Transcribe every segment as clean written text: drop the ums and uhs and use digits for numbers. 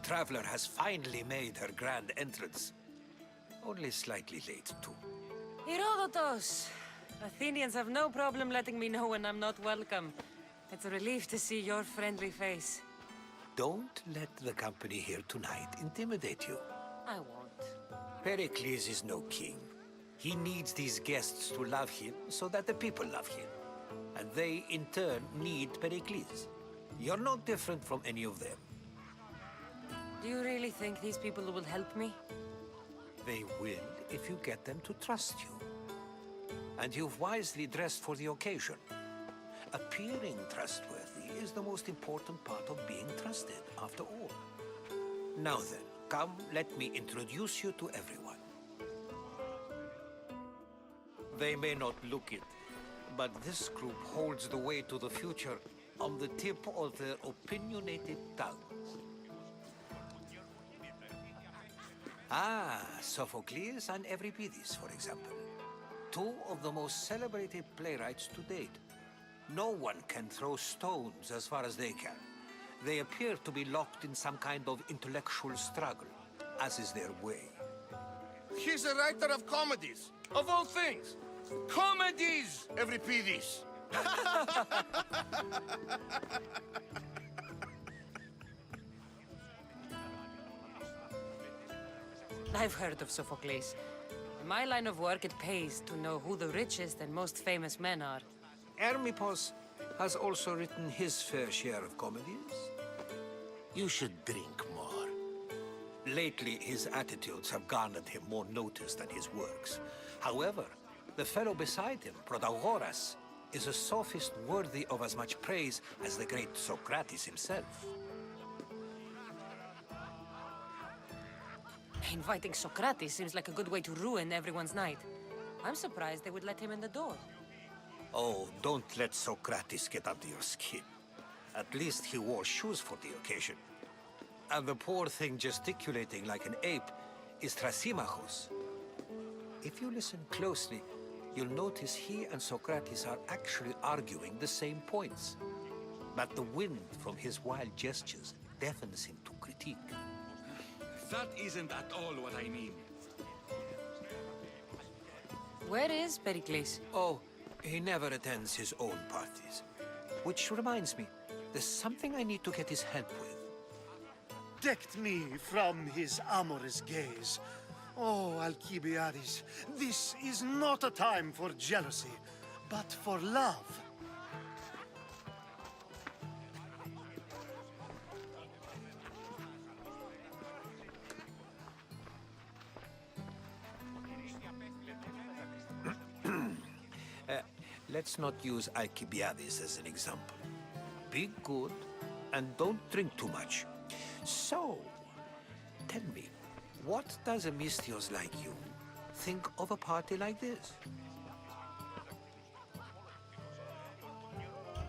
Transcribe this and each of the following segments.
traveler has finally made her grand entrance. Only slightly late, too. Herodotus! Athenians have no problem letting me know when I'm not welcome. It's a relief to see your friendly face. Don't let the company here tonight intimidate you. I won't. Pericles is no king. He needs these guests to love him so that the people love him. And they, in turn, need Pericles. You're no different from any of them. Do you really think these people will help me? They will if you get them to trust you. And you've wisely dressed for the occasion. Appearing trustworthy is the most important part of being trusted, after all. Now then, come, let me introduce you to everyone. They may not look it, but this group holds the way to the future on the tip of their opinionated tongues. Ah, Sophocles and Euripides, for example. Two of the most celebrated playwrights to date. No one can throw stones as far as they can. They appear to be locked in some kind of intellectual struggle, as is their way. He's a writer of comedies, of all things. Comedies, Euripides. I've heard of Sophocles. In my line of work, it pays to know who the richest and most famous men are. Hermippos has also written his fair share of comedies. You should drink more. Lately, his attitudes have garnered him more notice than his works. However, the fellow beside him, Protagoras, is a sophist worthy of as much praise as the great Socrates himself. Inviting Socrates seems like a good way to ruin everyone's night. I'm surprised they would let him in the door. Oh, don't let Socrates get under your skin. At least he wore shoes for the occasion. And the poor thing gesticulating like an ape is Thrasymachus. If you listen closely, you'll notice he and Socrates are actually arguing the same points. But the wind from his wild gestures deafens him to critique. That isn't at all what I mean. Where is Pericles? Oh, he never attends his own parties. Which reminds me, there's something I need to get his help with. Decked me from his amorous gaze. Oh, Alcibiades, this is not a time for jealousy, but for love. Let's not use Alcibiades as an example. Be good and don't drink too much. So, tell me, what does a Misthios like you think of a party like this?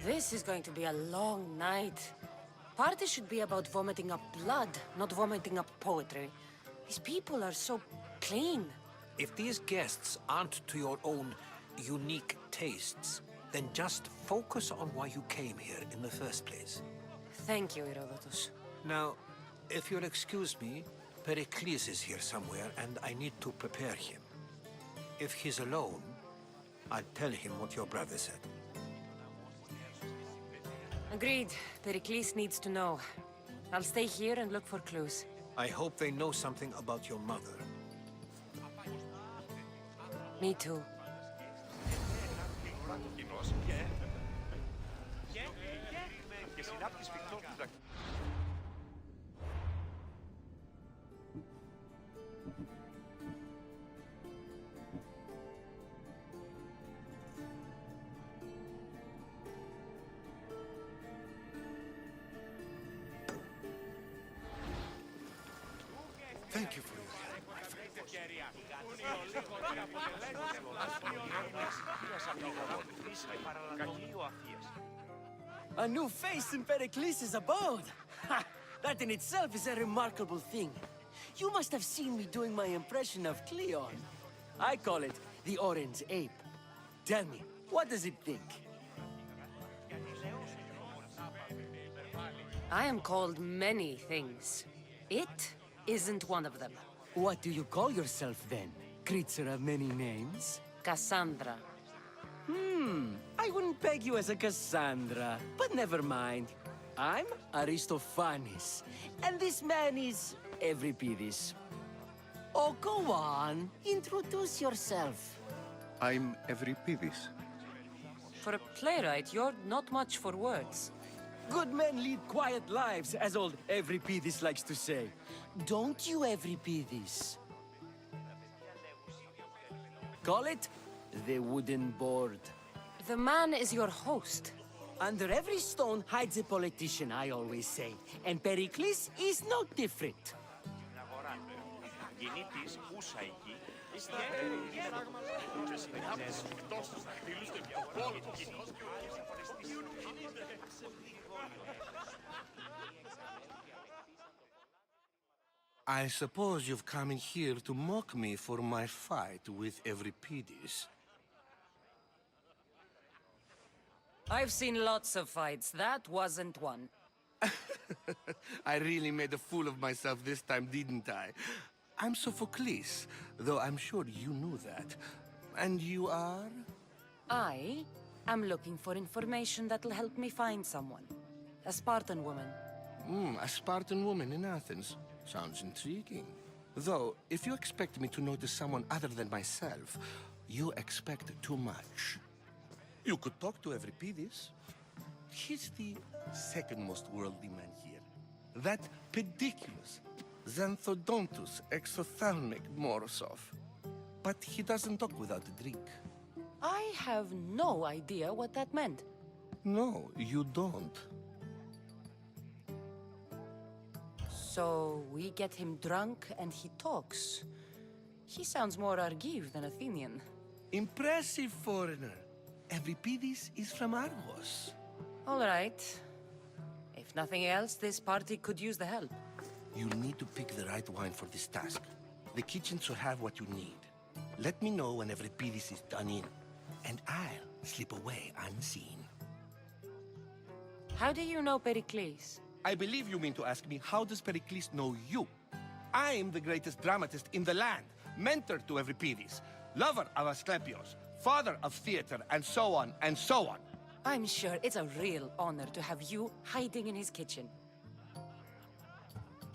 This is going to be a long night. Parties should be about vomiting up blood, not vomiting up poetry. These people are so clean. If these guests aren't to your own unique tastes, then just focus on why you came here in the first place. Thank you, Herodotus. Now, if you'll excuse me, Pericles is here somewhere, and I need to prepare him. If he's alone, I'll tell him what your brother said. Agreed. Pericles needs to know. I'll stay here and look for clues. I hope they know something about your mother. Me too. Thank you for your help, my friend. A new face in Pericles' abode! Ha! That in itself is a remarkable thing. You must have seen me doing my impression of Cleon. I call it the Orange Ape. Tell me, what does it think? I am called many things. It isn't one of them. What do you call yourself then? Creature of many names? Cassandra. I wouldn't peg you as a Cassandra, but never mind. I'm Aristophanes, and this man is Euripides. Oh, go on. Introduce yourself. I'm Euripides. For a playwright, you're not much for words. Good men lead quiet lives, as old Euripides likes to say. Don't you, Euripides? Call it the wooden board. The man is your host. Under every stone hides a politician, I always say. And Pericles is no different. I suppose you've come in here to mock me for my fight with Euripides. I've seen lots of fights. That wasn't one. I really made a fool of myself this time, didn't I? I'm Sophocles, though I'm sure you knew that. And you are? I am looking for information that'll help me find someone. A Spartan woman. A Spartan woman in Athens. Sounds intriguing. Though, if you expect me to notice someone other than myself, you expect too much. You could talk to Euripides. He's the second most worldly man here. That pediculous Xanthodontus exophthalmic Morosov. But he doesn't talk without a drink. I have no idea what that meant. No, you don't. So we get him drunk and he talks. He sounds more Argive than Athenian. Impressive foreigner. Euripides is from Argos. All right. If nothing else, this party could use the help. You need to pick the right wine for this task. The kitchen should have what you need. Let me know when Euripides is done in, and I'll slip away unseen. How do you know Pericles? I believe you mean to ask me, how does Pericles know you? I'm the greatest dramatist in the land, mentor to Euripides, lover of Asclepios, father of theater, and so on, and so on. I'm sure it's a real honor to have you hiding in his kitchen.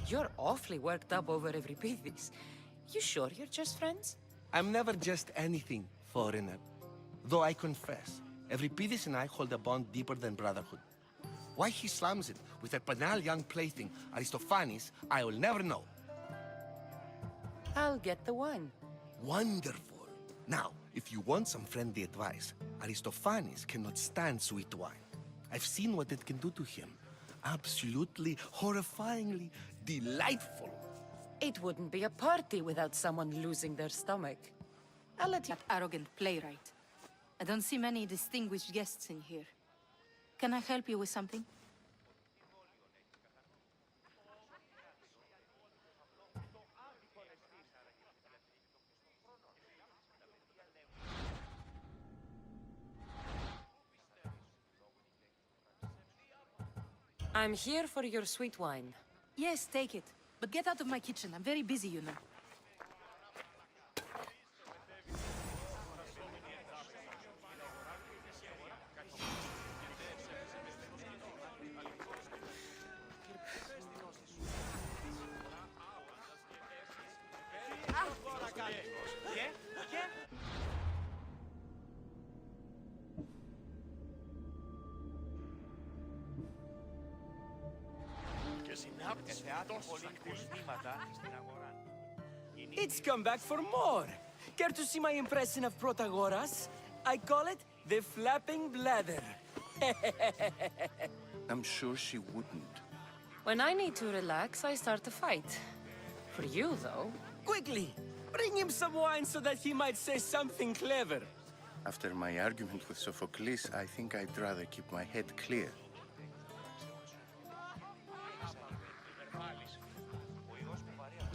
You're awfully worked up over Euripides. You sure you're just friends? I'm never just anything, foreigner. Though I confess, Euripides and I hold a bond deeper than brotherhood. Why he slams it with a banal young plaything, Aristophanes, I will never know. I'll get the wine. Wonderful. Now, if you want some friendly advice, Aristophanes cannot stand sweet wine. I've seen what it can do to him. Absolutely, horrifyingly delightful. It wouldn't be a party without someone losing their stomach. I'll let you... That arrogant playwright. I don't see many distinguished guests in here. Can I help you with something? I'm here for your sweet wine. Yes, take it. But get out of my kitchen. I'm very busy, you know. It's come back for more. Care to see my impression of Protagoras? I call it the flapping bladder. I'm sure she wouldn't. When I need to relax, I start a fight. For you, though, Quickly, bring him some wine so that he might say something clever. After my argument with Sophocles, I think I'd rather keep my head clear.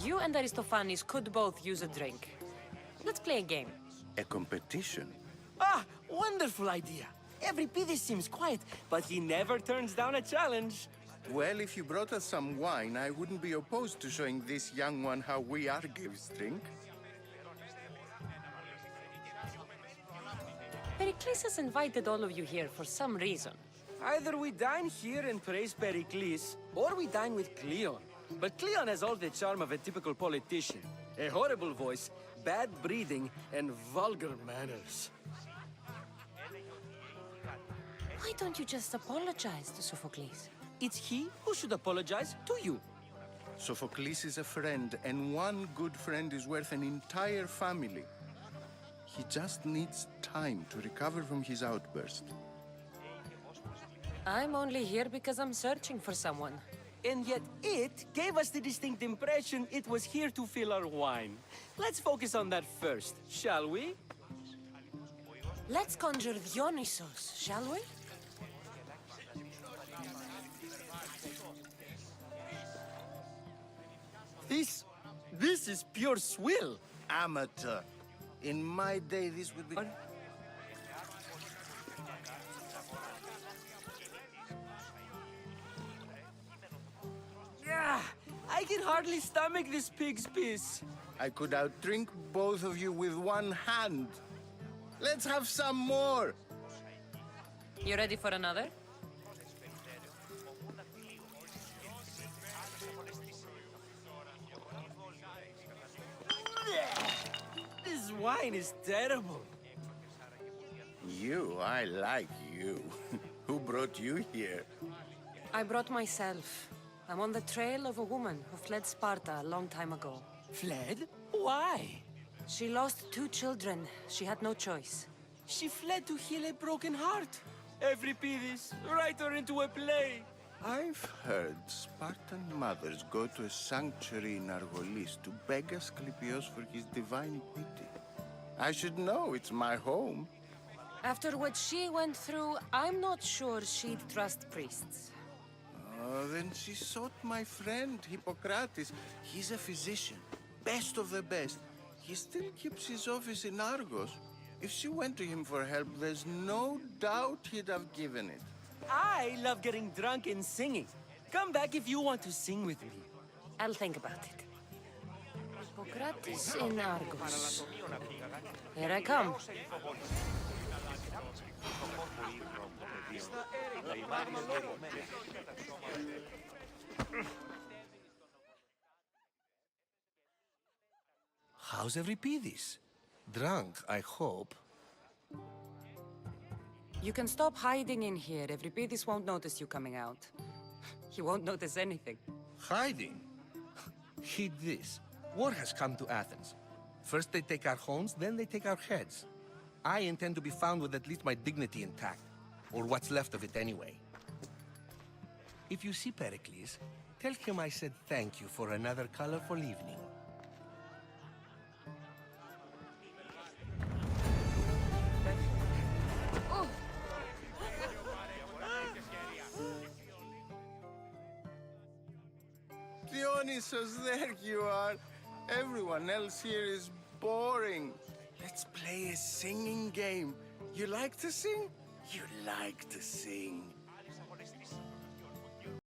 you and Aristophanes could both use a drink. Let's play a game. A competition? Ah, wonderful idea. Euripides seems quiet, but he never turns down a challenge. Well, if you brought us some wine, I wouldn't be opposed to showing this young one how we Argives drink. Pericles has invited all of you here for some reason. Either we dine here and praise Pericles, or we dine with Cleon. But Cleon has all the charm of a typical politician. A horrible voice, bad breeding, and vulgar manners. Why don't you just apologize to Sophocles? It's he who should apologize to you. Sophocles is a friend, and one good friend is worth an entire family. He just needs time to recover from his outburst. I'm only here because I'm searching for someone. And yet it gave us the distinct impression it was here to fill our wine. Let's focus on that first, shall we? Let's conjure Dionysos, shall we? This is pure swill. Amateur. In my day, this would be... Yeah, I can hardly stomach this pig's piss. I could outdrink both of you with one hand. Let's have some more. You ready for another? This wine is terrible. I like you. Who brought you here? I brought myself. I'm on the trail of a woman who fled Sparta a long time ago. Fled? Why? She lost 2 children. She had no choice. She fled to heal a broken heart. Euripides, write her into a play. I've heard Spartan mothers go to a sanctuary in Argolis to beg Asclepios for his divine pity. I should know, it's my home. After what she went through, I'm not sure she'd trust priests. Oh, then she sought my friend, Hippocrates. He's a physician, best of the best. He still keeps his office in Argos. If she went to him for help, there's no doubt he'd have given it. I love getting drunk and singing. Come back if you want to sing with me. I'll think about it. Hippocrates in Argos. Here I come. How's Euripides? Drunk, I hope. You can stop hiding in here. Euripides won't notice you coming out. He won't notice anything. Hiding? Heed this. War has come to Athens. First they take our homes, then they take our heads. I intend to be found with at least my dignity intact. Or what's left of it anyway. If you see Pericles, tell him I said thank you for another colorful evening. Dionysos, there you are. Everyone else here is boring. Let's play a singing game. You like to sing? You like to sing.